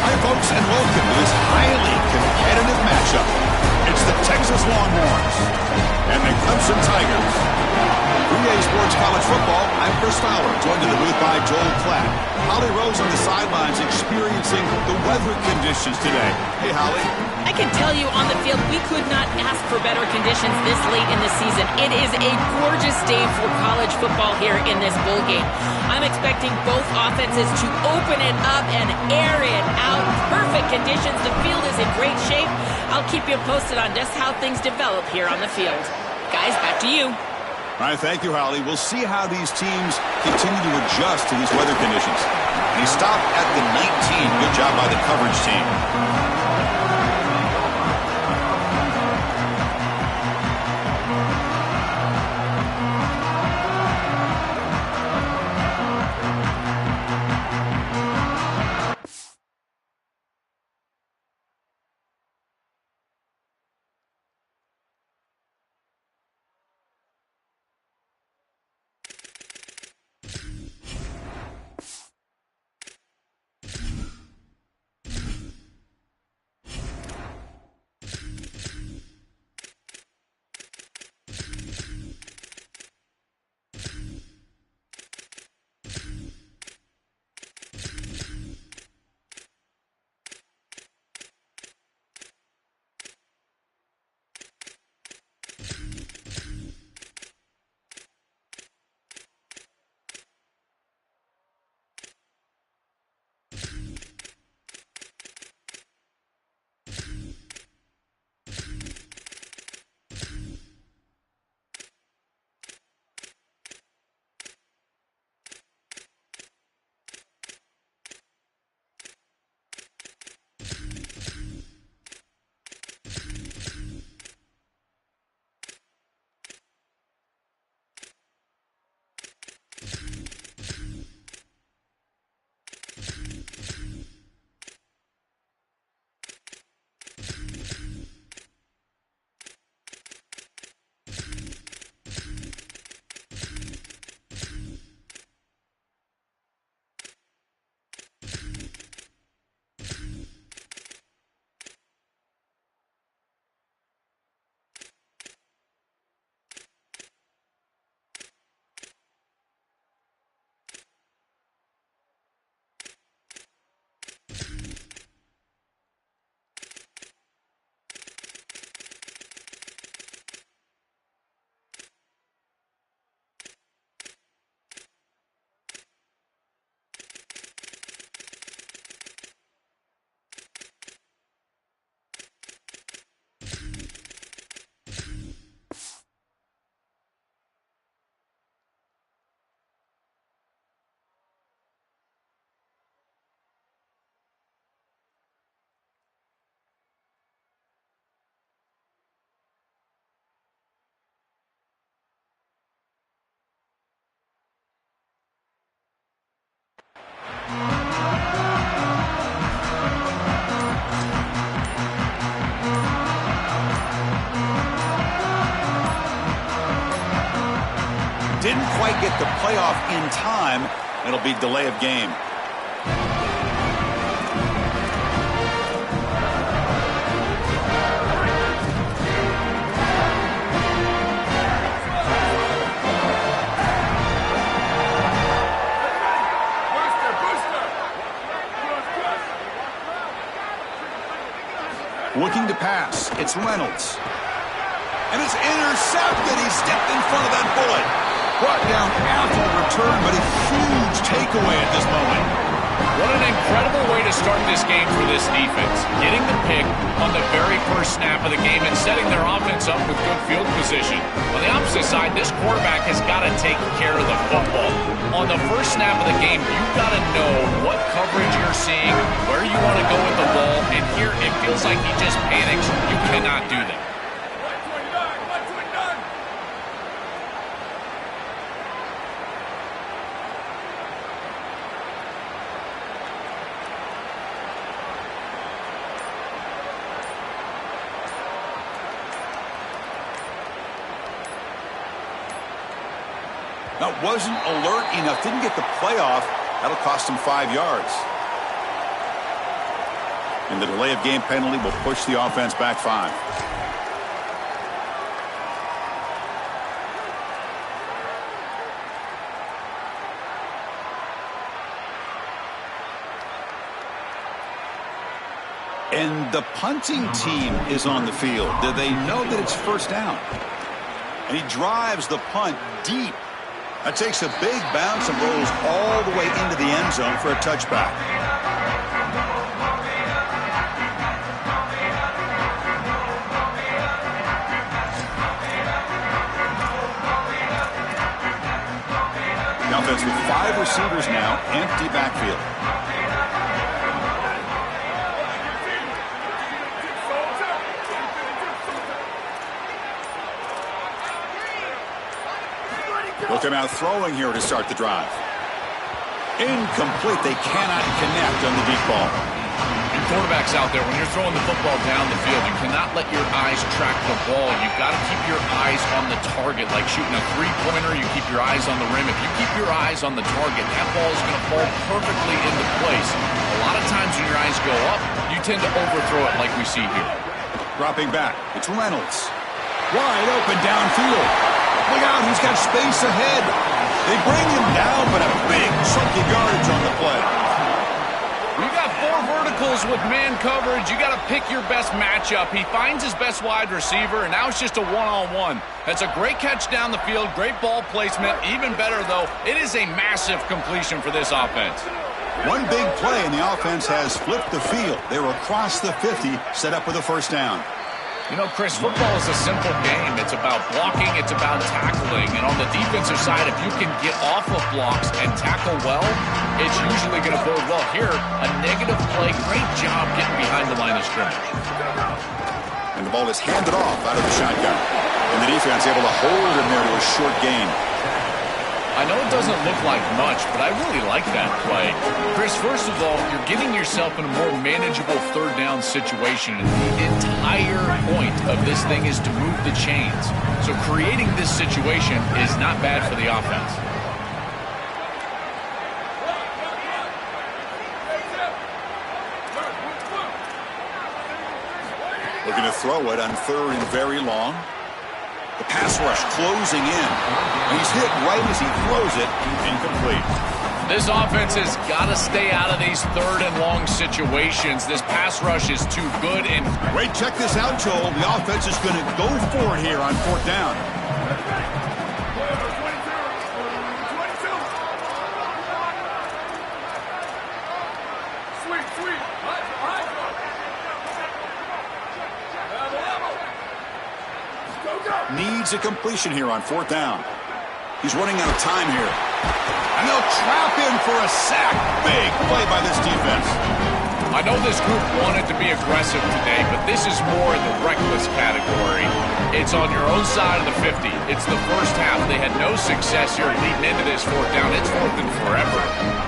Hi, folks, and welcome to this highly competitive matchup. It's the Texas Longhorns and the Clemson Tigers. 3A Sports College Football, I'm Chris Fowler, joined in the booth by Joel Klatt. Holly Rose on the sidelines experiencing the weather conditions today. Hey, Holly. I can tell you on the field, we could not ask for better conditions this late in the season. It is a gorgeous day for college football here in this bowl game. I'm expecting both offenses to open it up and air it out. Perfect conditions. The field is in great shape. I'll keep you posted on just how things develop here on the field. Guys, back to you. All right, thank you, Holly. We'll see how these teams continue to adjust to these weather conditions. And he stopped at the 19. Good job by the coverage team. Didn't quite get the playoff in time. It'll be delay of game. Looking to pass. It's Reynolds. And it's intercepted. He stepped in front of that bullet. Brought down after the return, but a huge takeaway at this moment. What an incredible way to start this game for this defense. Getting the pick on the very first snap of the game and setting their offense up with good field position. On the opposite side, this quarterback has got to take care of the football. On the first snap of the game, you've got to know what coverage you're seeing, where you want to go with the ball, and here it feels like he just panics. You cannot do that. That wasn't alert enough. Didn't get the play off. That'll cost him 5 yards. And the delay of game penalty will push the offense back 5. And the punting team is on the field. Do they know that it's first down? And he drives the punt deep. That takes a big bounce and rolls all the way into the end zone for a touchback. The offense with 5 receivers now, empty backfield. Looking out throwing here to start the drive. Incomplete. They cannot connect on the deep ball. And quarterbacks out there, when you're throwing the football down the field, you cannot let your eyes track the ball. You've got to keep your eyes on the target. Like shooting a three-pointer, you keep your eyes on the rim. If you keep your eyes on the target, that ball is going to fall perfectly into place. A lot of times when your eyes go up, you tend to overthrow it like we see here. Dropping back. It's Reynolds. Wide open downfield. Look out, he's got space ahead. They bring him down, but a big chunk of yardage on the play. You got 4 verticals with man coverage. You got to pick your best matchup. He finds his best wide receiver, and now it's just a one-on-one. That's a great catch down the field, great ball placement. Even better, though, it is a massive completion for this offense. One big play, and the offense has flipped the field. They were across the 50, set up with a first down. You know, Chris, football is a simple game. It's about blocking. It's about tackling. And on the defensive side, if you can get off of blocks and tackle well, it's usually going to bode well. Here, a negative play. Great job getting behind the line of scrimmage. And the ball is handed off out of the shotgun. And the defense able to hold him there to a short gain. I know it doesn't look like much, but I really like that play. Chris, first of all, you're getting yourself in a more manageable third down situation. And the entire point of this thing is to move the chains. So creating this situation is not bad for the offense. Looking to throw it on 3rd and very long. The pass rush closing in. And he's hit right as he throws it. Incomplete. This offense has got to stay out of these 3rd and long situations. This pass rush is too good. And wait, check this out, Joel. The offense is going to go for it here on 4th down. Needs a completion here on 4th down. He's running out of time here. And they'll trap him for a sack. Big play by this defense. I know this group wanted to be aggressive today, but this is more in the reckless category. It's on your own side of the 50. It's the first half. They had no success here leading into this 4th down. It's 4th and forever.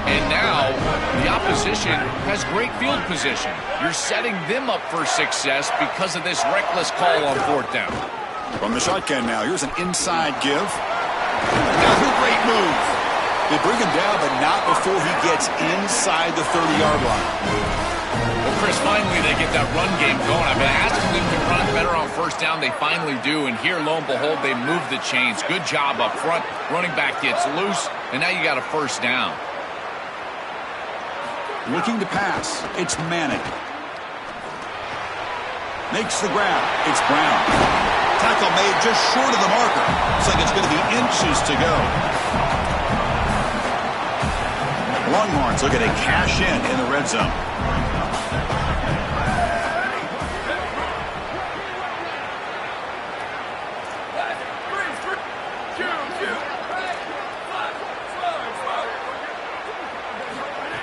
And now the opposition has great field position. You're setting them up for success because of this reckless call on 4th down. From the shotgun now, here's an inside give. That's a great move. They bring him down, but not before he gets inside the 30-yard line. Well, Chris, finally they get that run game going. I've been asking them to run better on 1st down. They finally do, and here, lo and behold, they move the chains. Good job up front. Running back gets loose, and now you got a 1st down. Looking to pass. It's Manning. Makes the grab. It's Brown. Tackle made just short of the marker. Looks like it's going to be inches to go. Longhorns looking to cash in the red zone.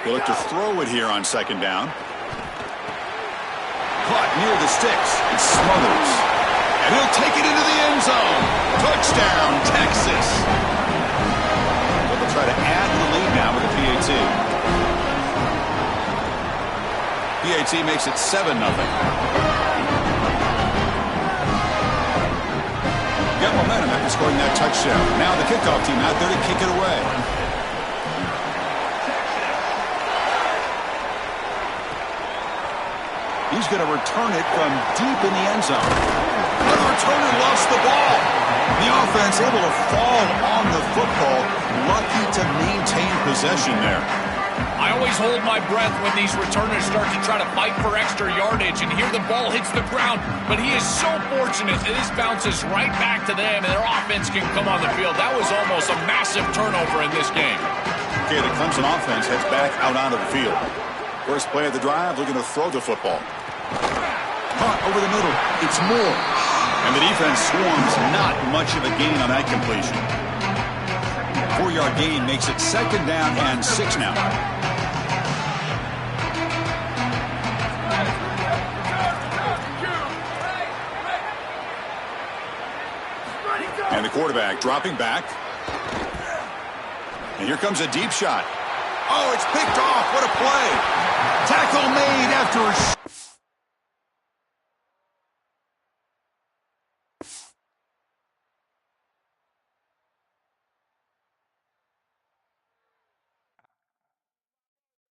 They look to throw it here on 2nd down. Caught near the sticks. It's Smothers. And he'll take it into the end zone. Touchdown, Texas. Well, they'll try to add to the lead now with a PAT. PAT makes it 7-0. got momentum after scoring that touchdown. Now the kickoff team out there to kick it away. He's going to return it from deep in the end zone. But the returner lost the ball. The offense able to fall on the football. Lucky to maintain possession there. I always hold my breath when these returners start to try to fight for extra yardage, and here the ball hits the ground. But he is so fortunate that this bounces right back to them, and their offense can come on the field. That was almost a massive turnover in this game. Okay, the Clemson offense heads back out onto the field. First play of the drive, looking to throw the football. Caught over the middle. It's Moore. And the defense swarms, not much of a gain on that completion. 4-yard gain makes it 2nd down and 6 now. And the quarterback dropping back. And here comes a deep shot. Oh, it's picked off. What a play. Tackle made after a